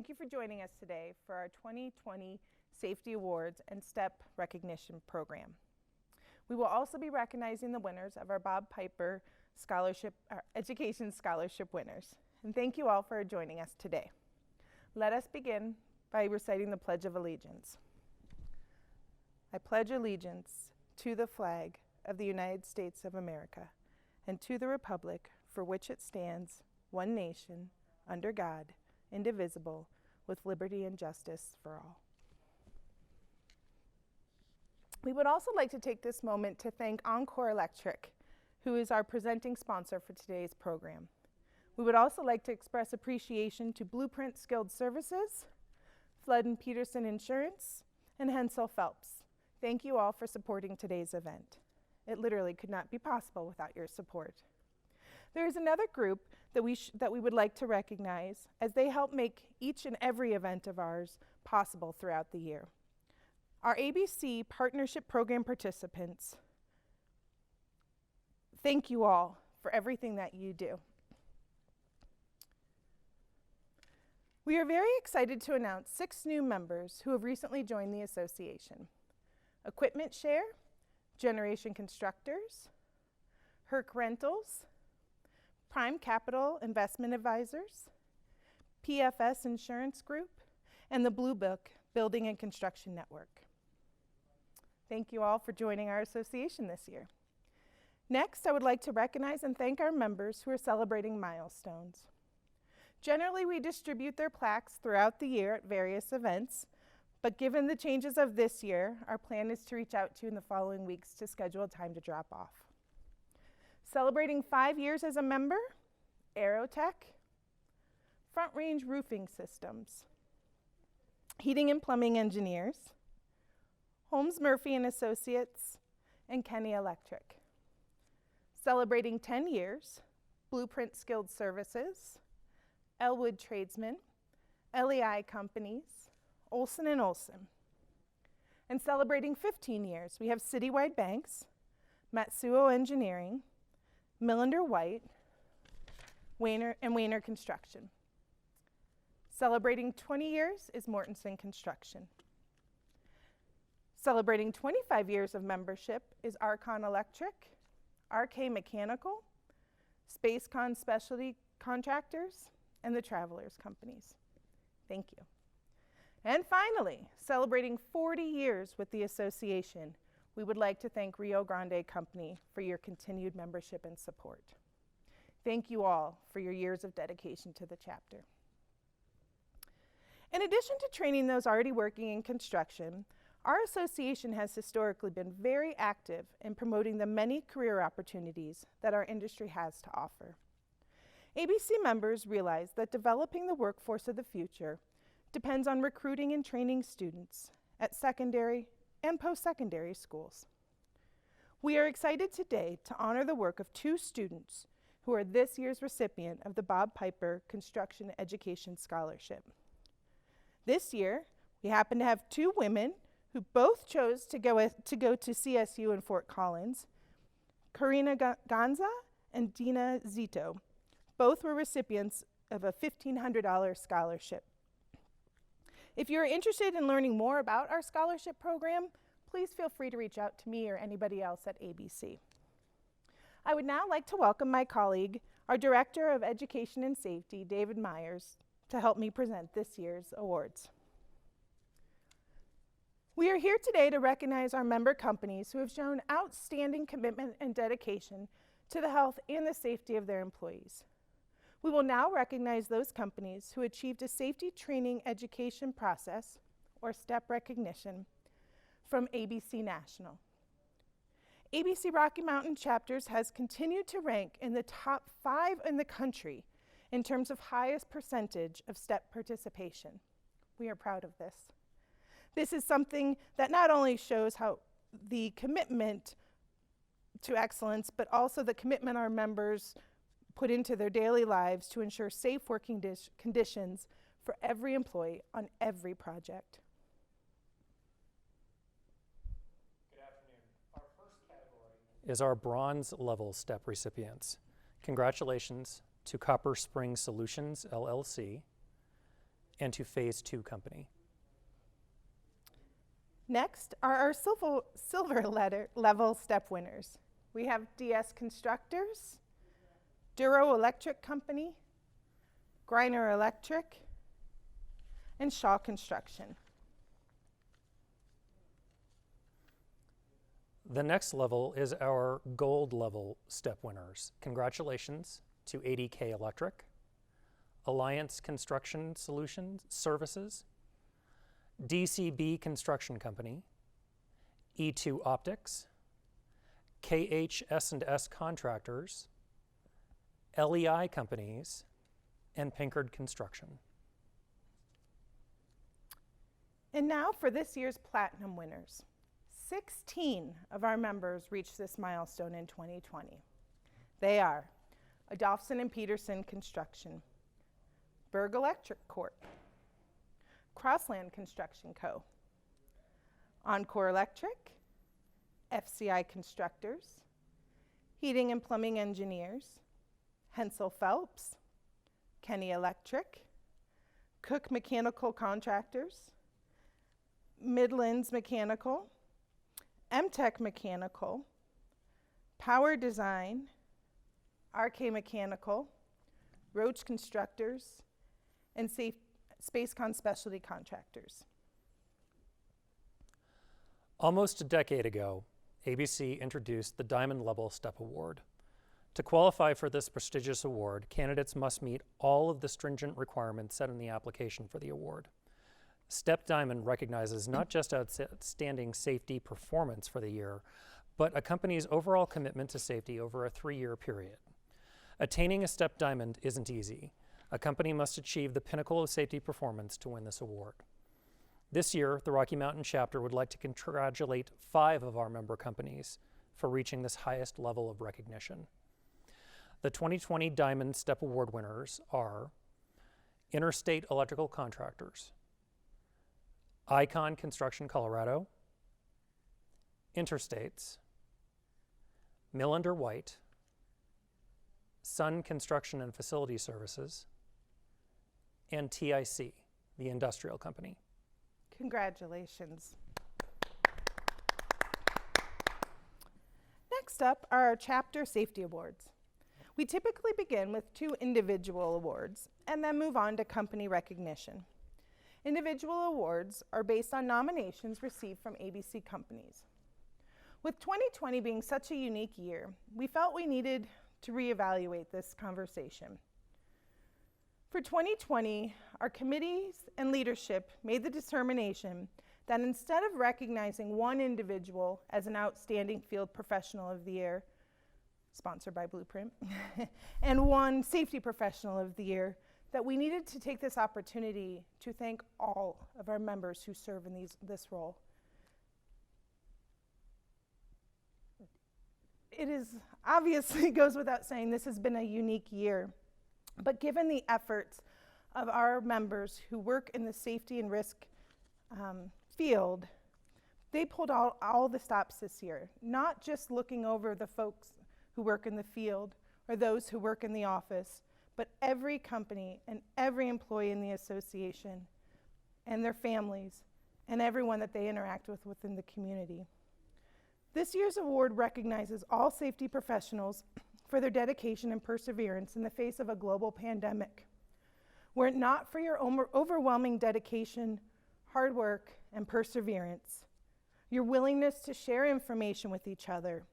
thank you for joining us today for our 2020 Safety Awards and STEP Recognition Program. We will also be recognizing the winners of our Bob Piper Education Scholarship winners. And thank you all for joining us today. Let us begin by reciting the Pledge of Allegiance. I pledge allegiance to the flag of the United States of America and to the republic for which it stands, one nation, under God, indivisible, with liberty and justice for all. We would also like to take this moment to thank Encore Electric, who is our presenting sponsor for today's program. We would also like to express appreciation to Blueprint Skilled Services, Flood and Peterson Insurance, and Hensel Phelps. Thank you all for supporting today's event. It literally could not be possible without your support. There is another group that we would like to recognize as they help make each and every event of ours possible throughout the year. Our ABC Partnership Program participants, thank you all for everything that you do. We are very excited to announce 6 new members who have recently joined the association. Equipment Share, Generation Constructors, Herc Rentals, Prime Capital Investment Advisors, PFS Insurance Group, and the Blue Book Building and Construction Network. Thank you all for joining our association this year. Next, I would like to recognize and thank our members who are celebrating milestones. Generally, we distribute their plaques throughout the year at various events, but given the changes of this year, our plan is to reach out to you in the following weeks to schedule a time to drop off. Celebrating 5 years as a member, Aerotech, Front Range Roofing Systems, Heating and Plumbing Engineers, Holmes Murphy and Associates, and Kenny Electric. Celebrating 10 years, Blueprint Skilled Services, Elwood Tradesmen, LEI Companies, Olson & Olson. And celebrating 15 years, we have Citywide Banks, Matsuo Engineering, Millender White, Wayner Construction. Celebrating 20 years is Mortenson Construction. Celebrating 25 years of membership is Archon Electric, RK Mechanical, SpaceCon Specialty Contractors, and the Travelers Companies. Thank you. And finally, celebrating 40 years with the association, we would like to thank Rio Grande Company for your continued membership and support. Thank you all for your years of dedication to the chapter. In addition to training those already working in construction, our association has historically been very active in promoting the many career opportunities that our industry has to offer. ABC members realize that developing the workforce of the future depends on recruiting and training students at secondary and post-secondary schools. We are excited today to honor the work of 2 students who are this year's recipient of the Bob Piper Construction Education Scholarship. This year, we happen to have 2 women who both chose to go to CSU in Fort Collins, Karina Ganza and Dina Zito. Both were recipients of a $1,500 scholarship. If you're interested in learning more about our scholarship program, please feel free to reach out to me or anybody else at ABC. I would now like to welcome my colleague, our Director of Education and Safety, David Myers, to help me present this year's awards. We are here today to recognize our member companies who have shown outstanding commitment and dedication to the health and the safety of their employees. We will now recognize those companies who achieved a safety training education process, or STEP recognition, from ABC National. ABC Rocky Mountain Chapters has continued to rank in the top 5 in the country in terms of highest percentage of STEP participation. We are proud of this. This is something that not only shows how the commitment to excellence, but also the commitment our members put into their daily lives to ensure safe working conditions for every employee on every project. Good afternoon. Our first category is our bronze level STEP recipients. Congratulations to Copper Spring Solutions, LLC, and to Phase 2 company. Next are our silver level step winners. We have DS Constructors, Duro Electric Company, Griner Electric, and Shaw Construction. The next level is our gold level step winners. Congratulations to ADK Electric, Alliance Construction Solutions Services, DCB Construction Company, E2 Optics, KHS&S Contractors, LEI Companies, and Pinkard Construction. And now for this year's platinum winners. 16 of our members reached this milestone in 2020. They are Adolphson and Peterson Construction, Berg Electric Corp., Crossland Construction Co., Encore Electric, FCI Constructors, Heating and Plumbing Engineers, Hensel Phelps, Kenny Electric, Cook Mechanical Contractors, Midlands Mechanical, MTech Mechanical, Power Design, RK Mechanical, Roach Constructors, and Spacecon Specialty Contractors. Almost a decade ago, ABC introduced the Diamond Level Step Award. To qualify for this prestigious award, candidates must meet all of the stringent requirements set in the application for the award. Step Diamond recognizes not just outstanding safety performance for the year, but a company's overall commitment to safety over a 3-year period. Attaining a Step Diamond isn't easy. A company must achieve the pinnacle of safety performance to win this award. This year, the Rocky Mountain chapter would like to congratulate 5 of our member companies for reaching this highest level of recognition. The 2020 Diamond Step Award winners are Interstate Electrical Contractors, Icon Construction Colorado, Interstates, Millender White, Sun Construction and Facility Services, and TIC, the industrial company. Congratulations. Next up are our chapter safety awards. We typically begin with 2 individual awards and then move on to company recognition. Individual awards are based on nominations received from ABC companies. With 2020 being such a unique year, we felt we needed to reevaluate this conversation. For 2020, our committees and leadership made the determination that instead of recognizing one individual as an outstanding field professional of the year, sponsored by Blueprint, and one safety professional of the year, that we needed to take this opportunity to thank all of our members who serve in this role. It is obviously goes without saying this has been a unique year, but given the efforts of our members who work in the safety and risk field, they pulled out all the stops this year, not just looking over the folks who work in the field or those who work in the office, but every company and every employee in the association and their families and everyone that they interact with within the community. This year's award recognizes all safety professionals for their dedication and perseverance in the face of a global pandemic. Were it not for your overwhelming dedication, hard work, and perseverance, your willingness to share information with each other,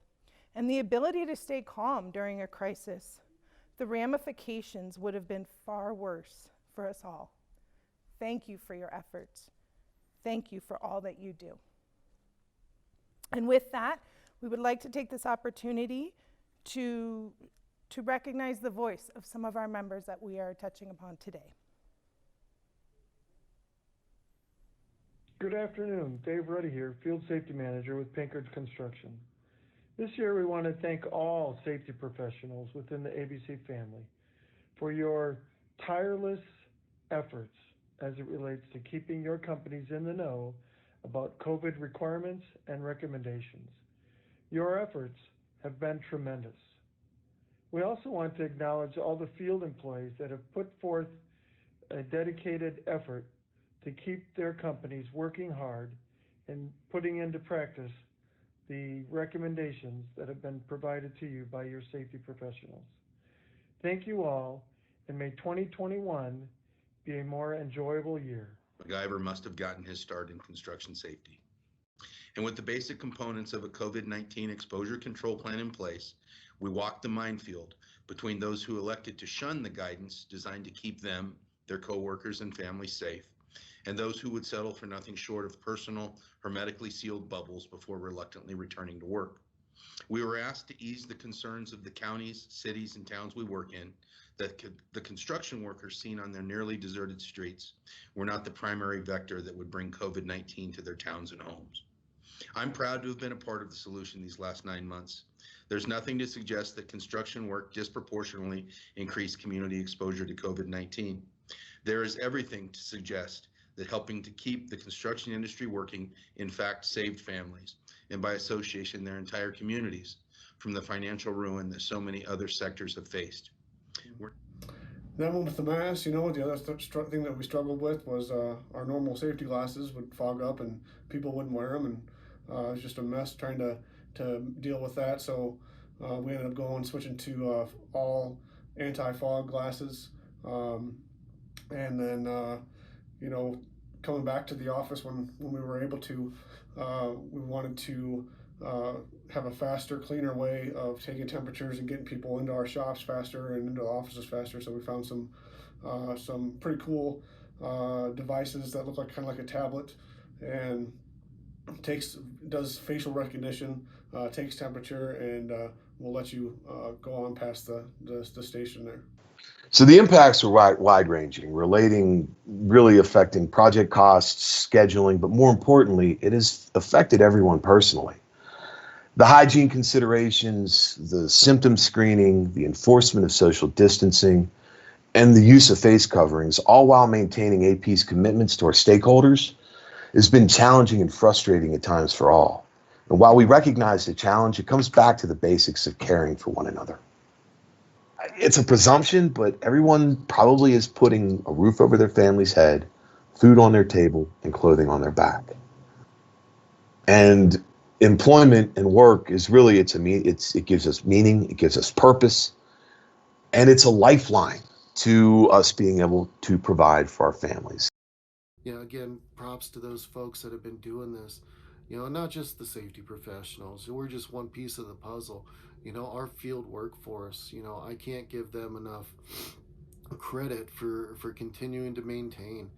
and the ability to stay calm during a crisis, the ramifications would have been far worse for us all. Thank you for your efforts. Thank you for all that you do. And with that, we would like to take this opportunity to recognize the voice of some of our members that we are touching upon today. Good afternoon, Dave Ruddy here, Field Safety Manager with Pinkard Construction. This year we want to thank all safety professionals within the ABC family for your tireless efforts as it relates to keeping your companies in the know about COVID requirements and recommendations. Your efforts have been tremendous. We also want to acknowledge all the field employees that have put forth a dedicated effort to keep their companies working hard and putting into practice the recommendations that have been provided to you by your safety professionals. Thank you all, and may 2021 be a more enjoyable year. MacGyver must have gotten his start in construction safety. And with the basic components of a COVID-19 exposure control plan in place, we walked the minefield between those who elected to shun the guidance designed to keep them, their coworkers, and families safe, and those who would settle for nothing short of personal, hermetically sealed bubbles before reluctantly returning to work. We were asked to ease the concerns of the counties, cities, and towns we work in, that the construction workers seen on their nearly deserted streets were not the primary vector that would bring COVID-19 to their towns and homes. I'm proud to have been a part of the solution these last 9 months. There's nothing to suggest that construction work disproportionately increased community exposure to COVID-19. There is everything to suggest that helping to keep the construction industry working, in fact, saved families, and by association, their entire communities from the financial ruin that so many other sectors have faced. Then with the mask, the other thing that we struggled with was our normal safety glasses would fog up and people wouldn't wear them, and it was just a mess trying to deal with that. So we ended up switching to all anti-fog glasses, and then coming back to the office when we were able to, we wanted to have a faster, cleaner way of taking temperatures and getting people into our shops faster and into the offices faster. So we found some pretty cool devices that look kind of like a tablet, and does facial recognition, takes temperature, and will let you go on past the station there. So the impacts are wide-ranging, really affecting project costs, scheduling, but more importantly, it has affected everyone personally. The hygiene considerations, the symptom screening, the enforcement of social distancing, and the use of face coverings, all while maintaining AP's commitments to our stakeholders, has been challenging and frustrating at times for all. And while we recognize the challenge, it comes back to the basics of caring for one another. It's a presumption, but everyone probably is putting a roof over their family's head, food on their table, and clothing on their back. And employment and work is really, it gives us meaning, it gives us purpose, and it's a lifeline to us being able to provide for our families. Again, props to those folks that have been doing this. Not just the safety professionals. We're just one piece of the puzzle. Our field workforce, I can't give them enough credit for continuing to maintain.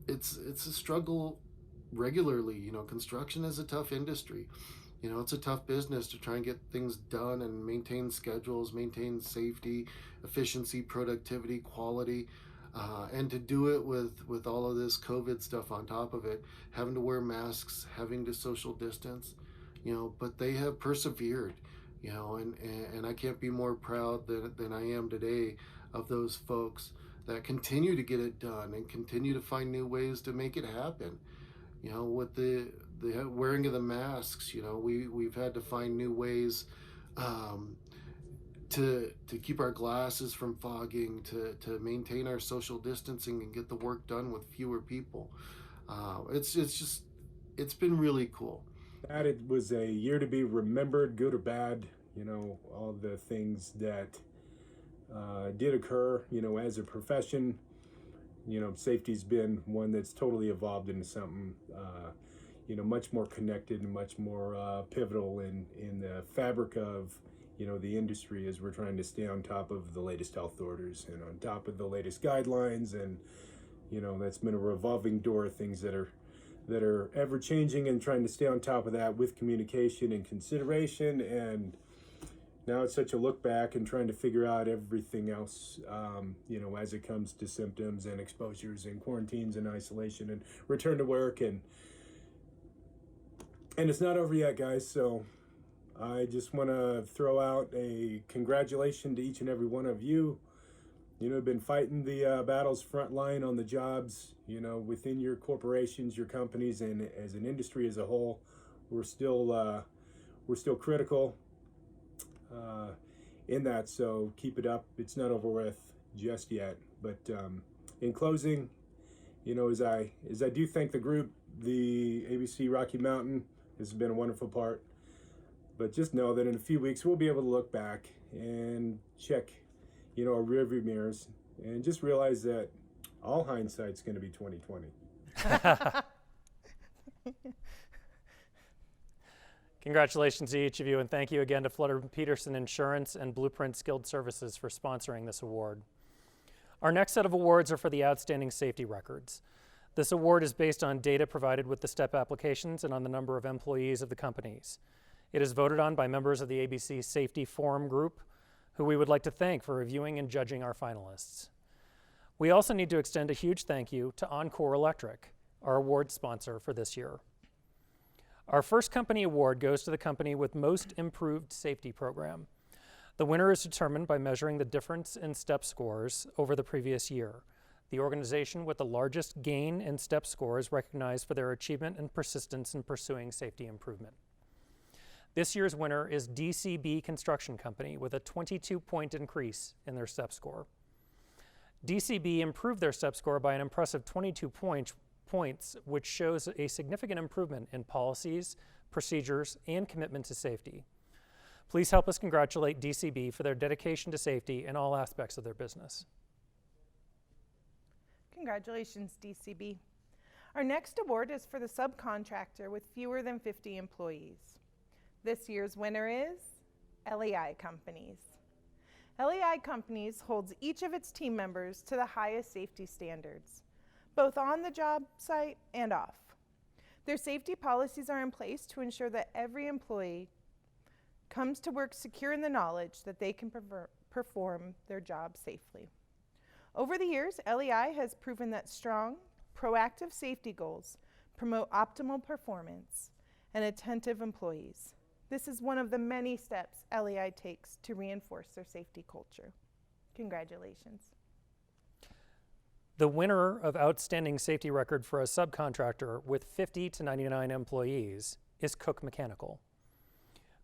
It's a struggle regularly. Construction is a tough industry. It's a tough business to try and get things done and maintain schedules, maintain safety, efficiency, productivity, quality. And to do it with all of this COVID stuff on top of it, having to wear masks, having to social distance, but they have persevered, and I can't be more proud than I am today of those folks that continue to get it done and continue to find new ways to make it happen. With the wearing of the masks, we've had to find new ways to keep our glasses from fogging, to maintain our social distancing and get the work done with fewer people. It's been really cool. That it was a year to be remembered, good or bad. All the things that did occur. As a profession, safety's been one that's totally evolved into something much more connected and much more pivotal in the fabric of the industry, as we're trying to stay on top of the latest health orders and on top of the latest guidelines, and that's been a revolving door of things that are ever changing, and trying to stay on top of that with communication and consideration. And now it's such a look back and trying to figure out everything else, as it comes to symptoms and exposures and quarantines and isolation and return to work, and it's not over yet, guys. So I just want to throw out a congratulations to each and every one of you. Been fighting the battles front line on the jobs, within your corporations, your companies, and as an industry as a whole. We're still critical in that, so keep it up. It's not over with just yet, but in closing, as I do thank the group, the ABC Rocky Mountain has been a wonderful part. But just know that in a few weeks we'll be able to look back and check, our rearview mirrors and just realize that all hindsight's going to be 2020. Congratulations to each of you, and thank you again to Flutter Peterson Insurance and Blueprint Skilled Services for sponsoring this award. Our next set of awards are for the Outstanding Safety Records. This award is based on data provided with the STEP applications and on the number of employees of the companies. It is voted on by members of the ABC Safety Forum Group, who we would like to thank for reviewing and judging our finalists. We also need to extend a huge thank you to Encore Electric, our award sponsor for this year. Our first company award goes to the company with most improved safety program. The winner is determined by measuring the difference in STEP scores over the previous year. The organization with the largest gain in STEP score is recognized for their achievement and persistence in pursuing safety improvement. This year's winner is DCB Construction Company with a 22-point increase in their STEP score. DCB improved their STEP score by an impressive 22 points, which shows a significant improvement in policies, procedures, and commitment to safety. Please help us congratulate DCB for their dedication to safety in all aspects of their business. Congratulations, DCB. Our next award is for the subcontractor with fewer than 50 employees. This year's winner is LEI Companies. LEI Companies holds each of its team members to the highest safety standards, both on the job site and off. Their safety policies are in place to ensure that every employee comes to work secure in the knowledge that they can perform their job safely. Over the years, LEI has proven that strong, proactive safety goals promote optimal performance and attentive employees. This is one of the many steps LEI takes to reinforce their safety culture. Congratulations. The winner of Outstanding Safety Record for a subcontractor with 50 to 99 employees is Cook Mechanical.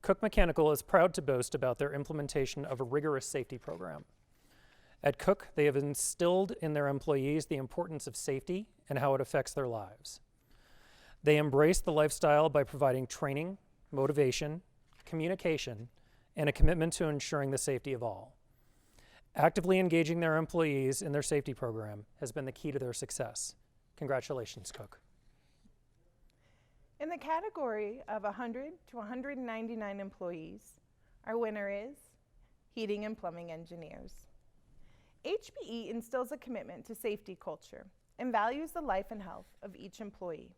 Cook Mechanical is proud to boast about their implementation of a rigorous safety program. At Cook, they have instilled in their employees the importance of safety and how it affects their lives. They embrace the lifestyle by providing training, motivation, communication, and a commitment to ensuring the safety of all. Actively engaging their employees in their safety program has been the key to their success. Congratulations, Cook. In the category of 100 to 199 employees, our winner is Heating and Plumbing Engineers. HPE instills a commitment to safety culture and values the life and health of each employee.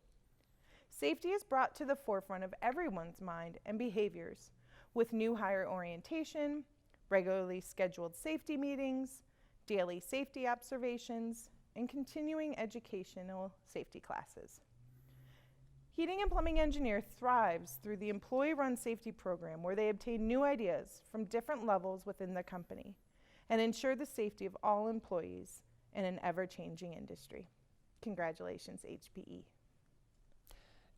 Safety is brought to the forefront of everyone's mind and behaviors with new hire orientation, regularly scheduled safety meetings, daily safety observations, and continuing educational safety classes. Heating and Plumbing Engineer thrives through the employee-run safety program where they obtain new ideas from different levels within the company and ensure the safety of all employees in an ever-changing industry. Congratulations, HPE.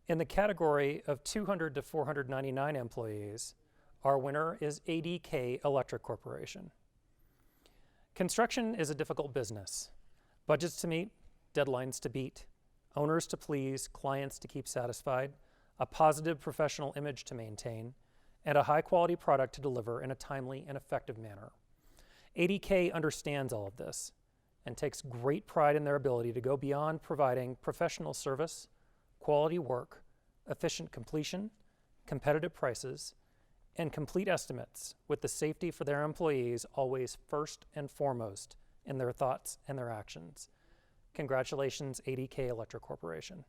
In the category of 200 to 499 employees, our winner is ADK Electric Corporation. Construction is a difficult business. Budgets to meet, deadlines to beat, owners to please, clients to keep satisfied, a positive professional image to maintain, and a high-quality product to deliver in a timely and effective manner. ADK understands all of this and takes great pride in their ability to go beyond providing professional service, quality work, efficient completion, competitive prices, and complete estimates with the safety for their employees always first and foremost in their thoughts and their actions. Congratulations, ADK Electric Corporation.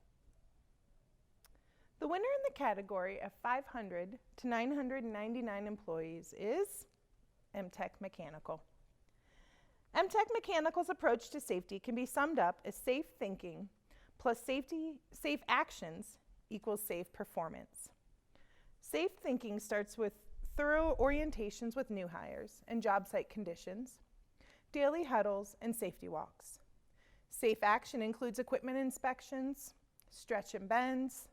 The winner in the category of 500 to 999 employees is MTech Mechanical. MTech Mechanical's approach to safety can be summed up as safe thinking plus safe actions equals safe performance. Safe thinking starts with thorough orientations with new hires and job site conditions, daily huddles, and safety walks. Safe action includes equipment inspections, stretch and bends,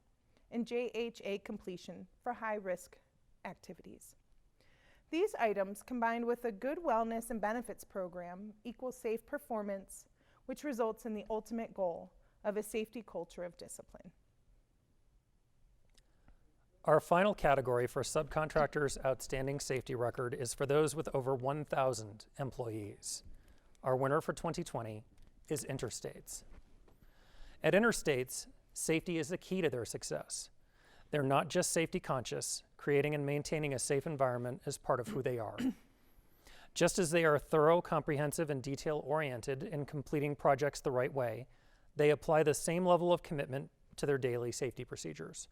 and JHA completion for high-risk activities. These items, combined with a good wellness and benefits program, equal safe performance which results in the ultimate goal of a safety culture of discipline. Our final category for subcontractors' outstanding safety record is for those with over 1,000 employees. Our winner for 2020 is Interstates. At Interstates, safety is the key to their success. They're not just safety conscious, creating and maintaining a safe environment is part of who they are. Just as they are thorough, comprehensive, and detail-oriented in completing projects the right way, they apply the same level of commitment to their daily safety procedures.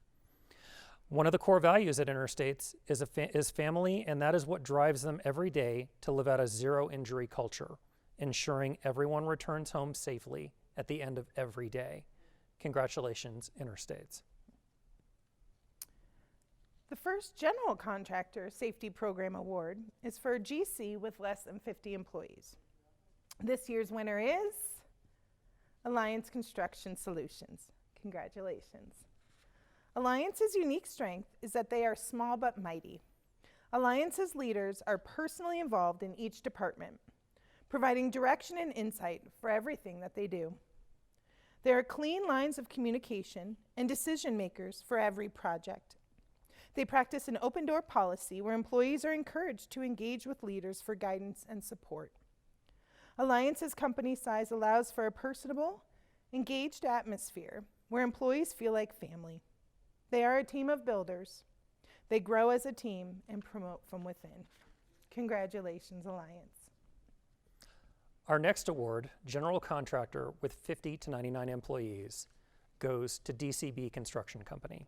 One of the core values at Interstates is family, and that is what drives them every day to live out a zero-injury culture, ensuring everyone returns home safely at the end of every day. Congratulations, Interstates. The first General Contractor Safety Program Award is for a GC with less than 50 employees. This year's winner is Alliance Construction Solutions. Congratulations. Alliance's unique strength is that they are small but mighty. Alliance's leaders are personally involved in each department, providing direction and insight for everything that they do. There are clean lines of communication and decision makers for every project. They practice an open door policy where employees are encouraged to engage with leaders for guidance and support. Alliance's company size allows for a personable, engaged atmosphere where employees feel like family. They are a team of builders. They grow as a team and promote from within. Congratulations, Alliance. Our next award, General Contractor with 50 to 99 employees, goes to DCB Construction Company.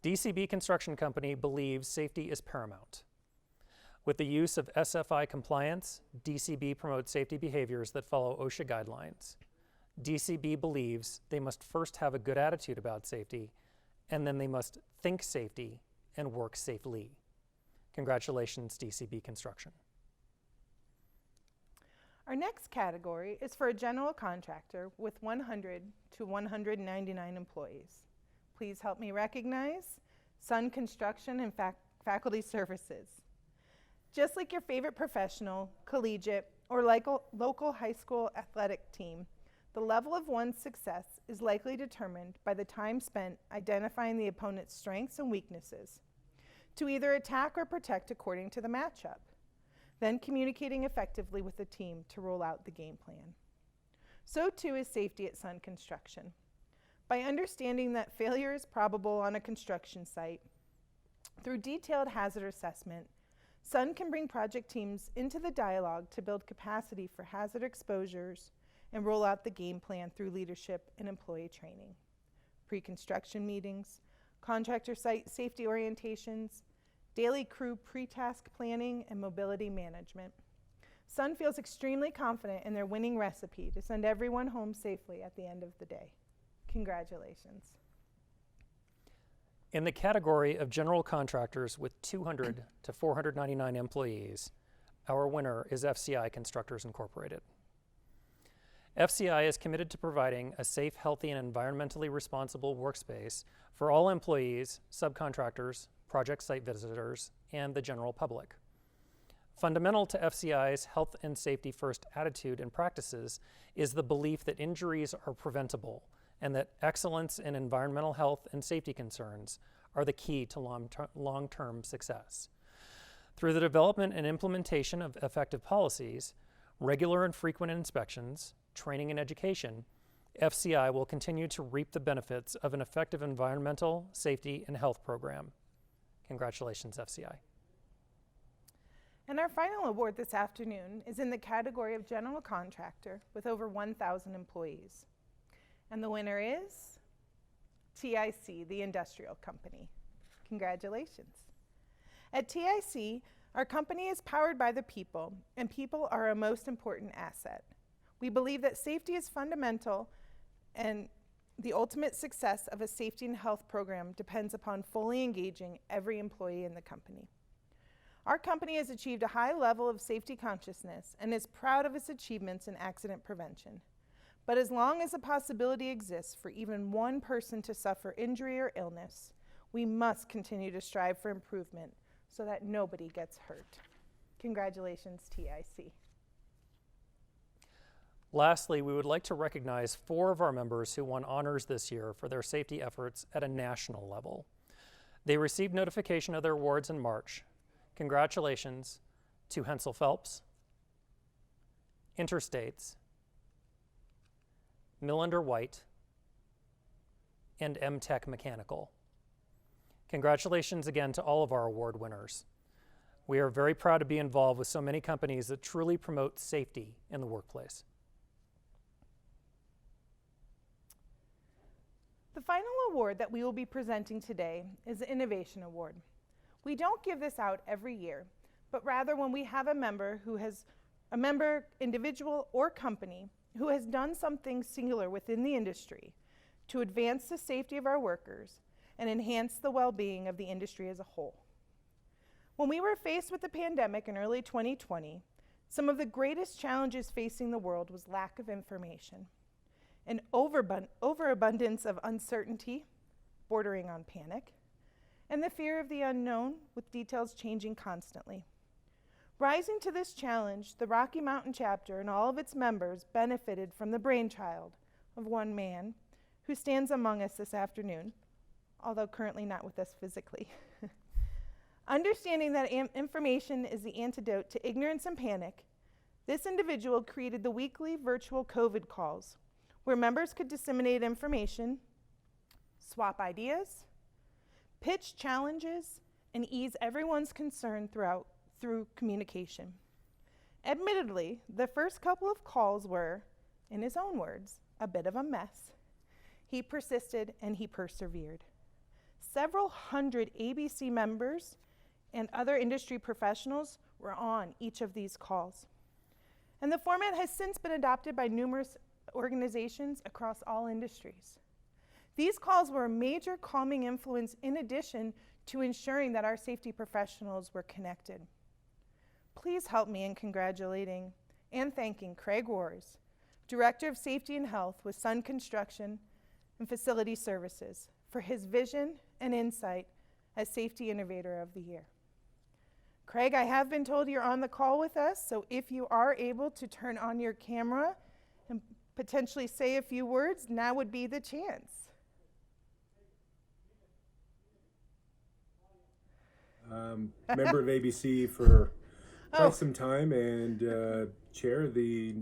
DCB Construction Company believes safety is paramount. With the use of SFI compliance, DCB promotes safety behaviors that follow OSHA guidelines. DCB believes they must first have a good attitude about safety, and then they must think safety and work safely. Congratulations, DCB Construction. Our next category is for a general contractor with 100 to 199 employees. Please help me recognize Sun Construction and Faculty Services. Just like your favorite professional, collegiate, or local high school athletic team, the level of one's success is likely determined by the time spent identifying the opponent's strengths and weaknesses, to either attack or protect according to the matchup, then communicating effectively with the team to roll out the game plan. So too is safety at Sun Construction. By understanding that failure is probable on a construction site, through detailed hazard assessment, Sun can bring project teams into the dialogue to build capacity for hazard exposures and roll out the game plan through leadership and employee training, pre-construction meetings, contractor site safety orientations, daily crew pre-task planning, and mobility management. Sun feels extremely confident in their winning recipe to send everyone home safely at the end of the day. Congratulations. In the category of general contractors with 200 to 499 employees, our winner is FCI Constructors Incorporated. FCI is committed to providing a safe, healthy, and environmentally responsible workspace for all employees, subcontractors, project site visitors, and the general public. Fundamental to FCI's health and safety first attitude and practices is the belief that injuries are preventable and that excellence in environmental health and safety concerns are the key to long-term success. Through the development and implementation of effective policies, regular and frequent inspections, training and education, FCI will continue to reap the benefits of an effective environmental, safety, and health program. Congratulations, FCI. And our final award this afternoon is in the category of general contractor with over 1,000 employees. And the winner is TIC, the industrial company. Congratulations. At TIC, our company is powered by the people, and people are our most important asset. We believe that safety is fundamental, and the ultimate success of a safety and health program depends upon fully engaging every employee in the company. Our company has achieved a high level of safety consciousness and is proud of its achievements in accident prevention. But as long as the possibility exists for even one person to suffer injury or illness, we must continue to strive for improvement so that nobody gets hurt. Congratulations, TIC. Lastly, we would like to recognize 4 of our members who won honors this year for their safety efforts at a national level. They received notification of their awards in March. Congratulations to Hensel Phelps, Interstates, Millender White, and M-Tech Mechanical. Congratulations again to all of our award winners. We are very proud to be involved with so many companies that truly promote safety in the workplace. The final award that we will be presenting today is the Innovation Award. We don't give this out every year, but rather when we have a member, individual or company, who has done something singular within the industry to advance the safety of our workers and enhance the well-being of the industry as a whole. When we were faced with the pandemic in early 2020, some of the greatest challenges facing the world was lack of information, an overabundance of uncertainty, bordering on panic, and the fear of the unknown, with details changing constantly. Rising to this challenge, the Rocky Mountain chapter and all of its members benefited from the brainchild of one man who stands among us this afternoon, although currently not with us physically. Understanding that information is the antidote to ignorance and panic, this individual created the weekly virtual COVID calls, where members could disseminate information, swap ideas, pitch challenges, and ease everyone's concern through communication. Admittedly, the first couple of calls were, in his own words, a bit of a mess. He persisted and he persevered. Several hundred ABC members and other industry professionals were on each of these calls. And the format has since been adopted by numerous organizations across all industries. These calls were a major calming influence in addition to ensuring that our safety professionals were connected. Please help me in congratulating and thanking Craig Wars, Director of Safety and Health with Sun Construction and Facility Services, for his vision and insight as Safety Innovator of the Year. Craig, I have been told you're on the call with us, so if you are able to turn on your camera and potentially say a few words, now would be the chance. Member of ABC for quite some time and chair of the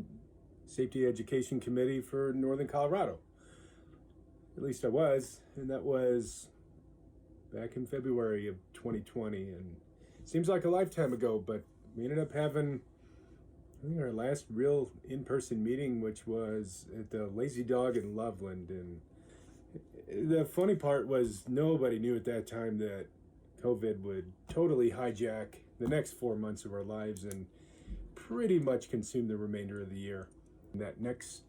Safety Education Committee for Northern Colorado. At least I was, and that was back in February of 2020. And it seems like a lifetime ago, but we ended up having, I think, our last real in-person meeting, which was at the Lazy Dog in Loveland. And the funny part was nobody knew at that time that COVID would totally hijack the next 4 months of our lives and pretty much consume the remainder of the year. And that next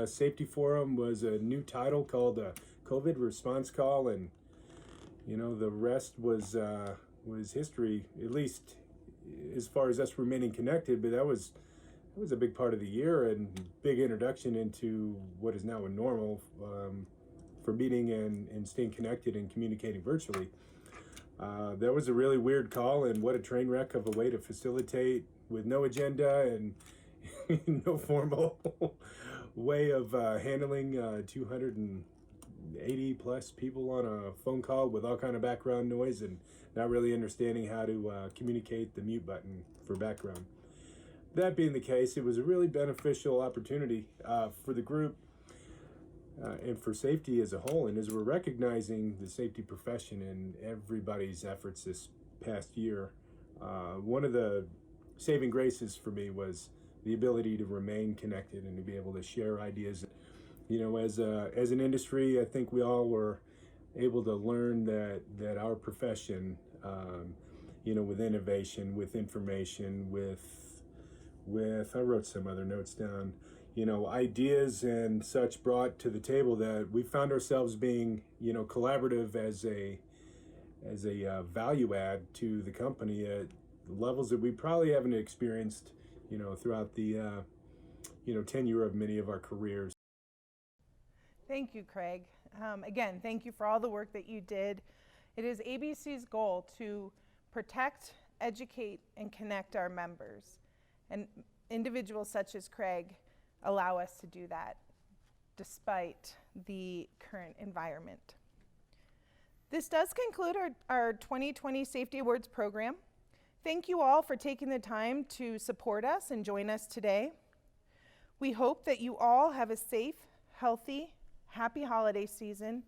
safety forum was a new title called COVID Response Call, and the rest was history, at least as far as us remaining connected. But that was a big part of the year and big introduction into what is now a normal for meeting and staying connected and communicating virtually. That was a really weird call, and what a train wreck of a way to facilitate with no agenda and no formal way of handling 280 plus people on a phone call with all kind of background noise and not really understanding how to communicate the mute button for background. That being the case, it was a really beneficial opportunity for the group and for safety as a whole. And as we're recognizing the safety profession and everybody's efforts this past year, one of the saving graces for me was the ability to remain connected and to be able to share ideas. As an industry, I think we all were able to learn that our profession, with innovation, with information, with I wrote some other notes down, ideas and such brought to the table, that we found ourselves being, collaborative as a value add to the company at levels that we probably haven't experienced, throughout the, tenure of many of our careers. Thank you, Craig. Again, thank you for all the work that you did. It is ABC's goal to protect, educate, and connect our members. And individuals such as Craig allow us to do that despite the current environment. This does conclude our 2020 Safety Awards program. Thank you all for taking the time to support us and join us today. We hope that you all have a safe, healthy, happy holiday season,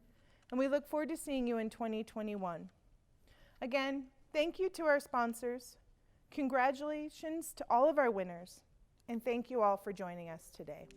and we look forward to seeing you in 2021. Again, thank you to our sponsors. Congratulations to all of our winners, and thank you all for joining us today.